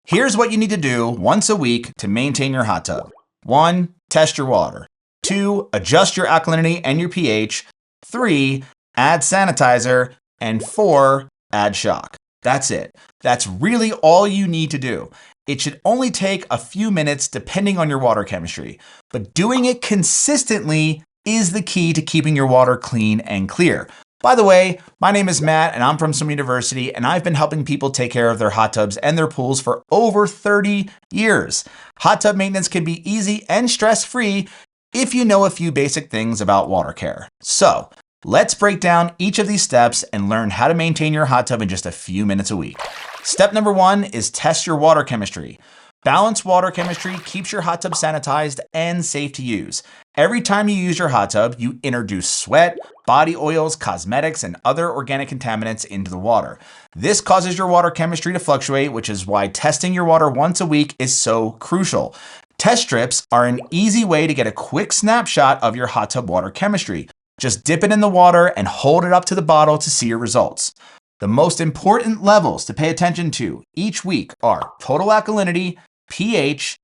Here's what you need to do once a week to maintain your hot tub. 1. Test your water. 2. Adjust your alkalinity and your pH. 3. Add sanitizer. And 4. Add shock. That's it. That's really all you need to do. It should only take a few minutes depending on your water chemistry, but doing it consistently is the key to keeping your water clean and clear. By the way, my name is Matt and I'm from Swim University, and I've been helping people take care of their hot tubs and their pools for over 30 years. Hot tub maintenance can be easy and stress-free if you know a few basic things about water care. So let's break down each of these steps and learn how to maintain your hot tub in just a few minutes a week. Step number 1 is test your water chemistry. Balanced water chemistry keeps your hot tub sanitized and safe to use. Every time you use your hot tub, you introduce sweat, body oils, cosmetics, and other organic contaminants into the water. This causes your water chemistry to fluctuate, which is why testing your water once a week is so crucial. Test strips are an easy way to get a quick snapshot of your hot tub water chemistry. Just dip it in the water and hold it up to the bottle to see your results. The most important levels to pay attention to each week are total alkalinity, pH,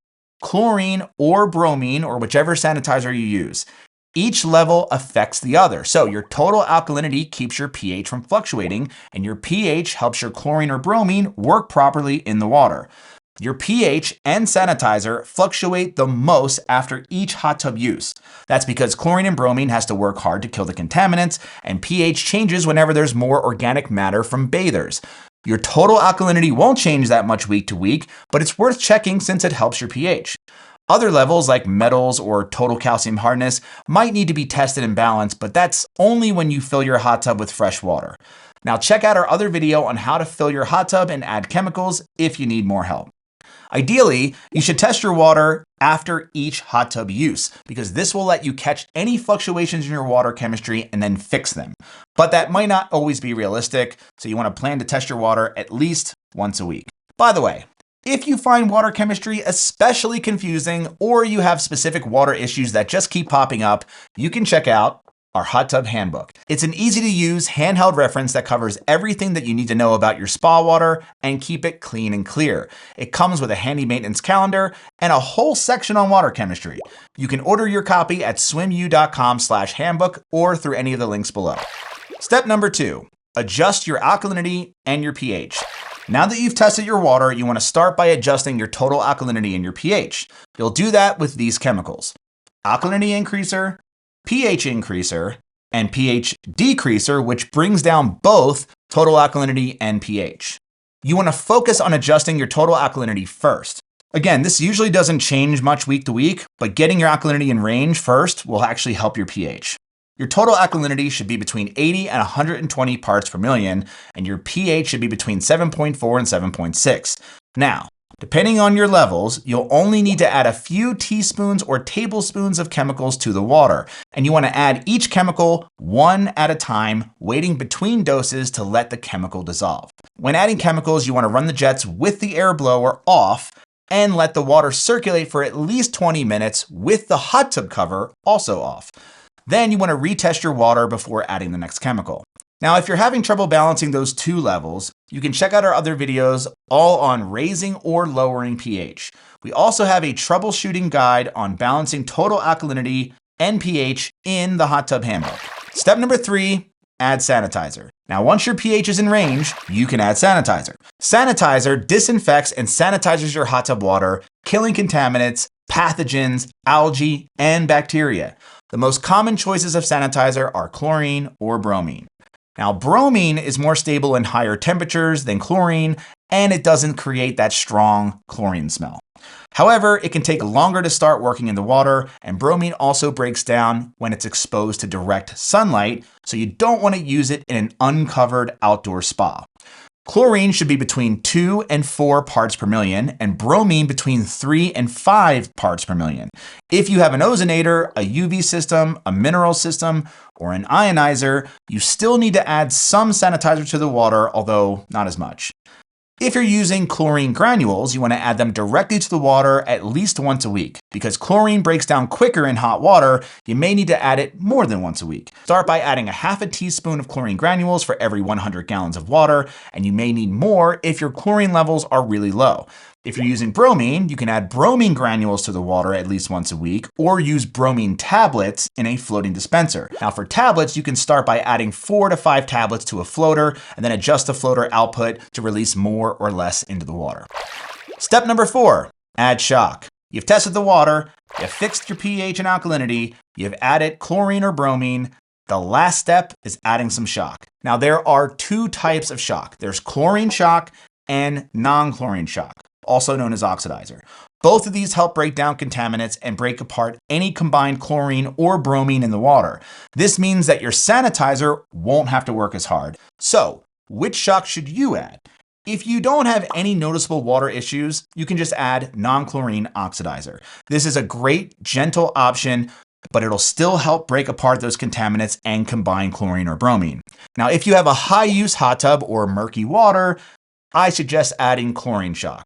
chlorine or bromine, or whichever sanitizer you use. Each level affects the other. So your total alkalinity keeps your pH from fluctuating, and your pH helps your chlorine or bromine work properly in the water. Your pH and sanitizer fluctuate the most after each hot tub use. That's because chlorine and bromine has to work hard to kill the contaminants, and pH changes whenever there's more organic matter from bathers. Your total alkalinity won't change that much week to week, but it's worth checking since it helps your pH. Other levels like metals or total calcium hardness might need to be tested and balanced, but that's only when you fill your hot tub with fresh water. Now check out our other video on how to fill your hot tub and add chemicals if you need more help. Ideally, you should test your water after each hot tub use, because this will let you catch any fluctuations in your water chemistry and then fix them. But that might not always be realistic, so you want to plan to test your water at least once a week. By the way, if you find water chemistry especially confusing, or you have specific water issues that just keep popping up, you can check out our hot tub handbook. It's an easy to use handheld reference that covers everything that you need to know about your spa water and keep it clean and clear. It comes with a handy maintenance calendar and a whole section on water chemistry. You can order your copy at swimu.com/handbook or through any of the links below. Step number 2, adjust your alkalinity and your pH. Now that you've tested your water, you want to start by adjusting your total alkalinity and your pH. You'll do that with these chemicals: alkalinity increaser, pH increaser, and pH decreaser, which brings down both total alkalinity and pH. You want to focus on adjusting your total alkalinity first. Again, this usually doesn't change much week to week, but getting your alkalinity in range first will actually help your pH. Your total alkalinity should be between 80 and 120 parts per million, and your pH should be between 7.4 and 7.6. Now, depending on your levels, you'll only need to add a few teaspoons or tablespoons of chemicals to the water, and you want to add each chemical one at a time, waiting between doses to let the chemical dissolve. When adding chemicals, you want to run the jets with the air blower off and let the water circulate for at least 20 minutes with the hot tub cover also off. Then you want to retest your water before adding the next chemical. Now, if you're having trouble balancing those two levels, you can check out our other videos all on raising or lowering pH. We also have a troubleshooting guide on balancing total alkalinity and pH in the hot tub handbook. Step number 3, add sanitizer. Now, once your pH is in range, you can add sanitizer. Sanitizer disinfects and sanitizes your hot tub water, killing contaminants, pathogens, algae, and bacteria. The most common choices of sanitizer are chlorine or bromine. Now, bromine is more stable in higher temperatures than chlorine, and it doesn't create that strong chlorine smell. However, it can take longer to start working in the water, and bromine also breaks down when it's exposed to direct sunlight, so you don't want to use it in an uncovered outdoor spa. Chlorine should be between 2 and 4 parts per million, and bromine between 3 and 5 parts per million. If you have an ozonator, a UV system, a mineral system, or an ionizer, you still need to add some sanitizer to the water, although not as much. If you're using chlorine granules, you want to add them directly to the water at least once a week. Because chlorine breaks down quicker in hot water, you may need to add it more than once a week. Start by adding a half a teaspoon of chlorine granules for every 100 gallons of water, and you may need more if your chlorine levels are really low. If you're using bromine, you can add bromine granules to the water at least once a week, or use bromine tablets in a floating dispenser. Now for tablets, you can start by adding 4 to 5 tablets to a floater and then adjust the floater output to release more or less into the water. Step number 4, add shock. You've tested the water, you've fixed your pH and alkalinity, you've added chlorine or bromine. The last step is adding some shock. Now there are 2 types of shock. There's chlorine shock and non-chlorine shock, also known as oxidizer. Both of these help break down contaminants and break apart any combined chlorine or bromine in the water. This means that your sanitizer won't have to work as hard. So, which shock should you add? If you don't have any noticeable water issues, you can just add non-chlorine oxidizer. This is a great, gentle option, but it'll still help break apart those contaminants and combine chlorine or bromine. Now, if you have a high-use hot tub or murky water, I suggest adding chlorine shock.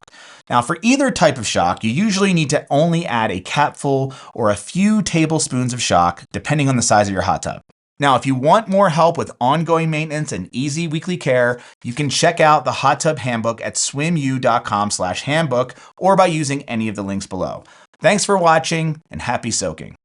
Now, for either type of shock, you usually need to only add a capful or a few tablespoons of shock, depending on the size of your hot tub. Now, if you want more help with ongoing maintenance and easy weekly care, you can check out the Hot Tub Handbook at swimu.com/handbook or by using any of the links below. Thanks for watching and happy soaking.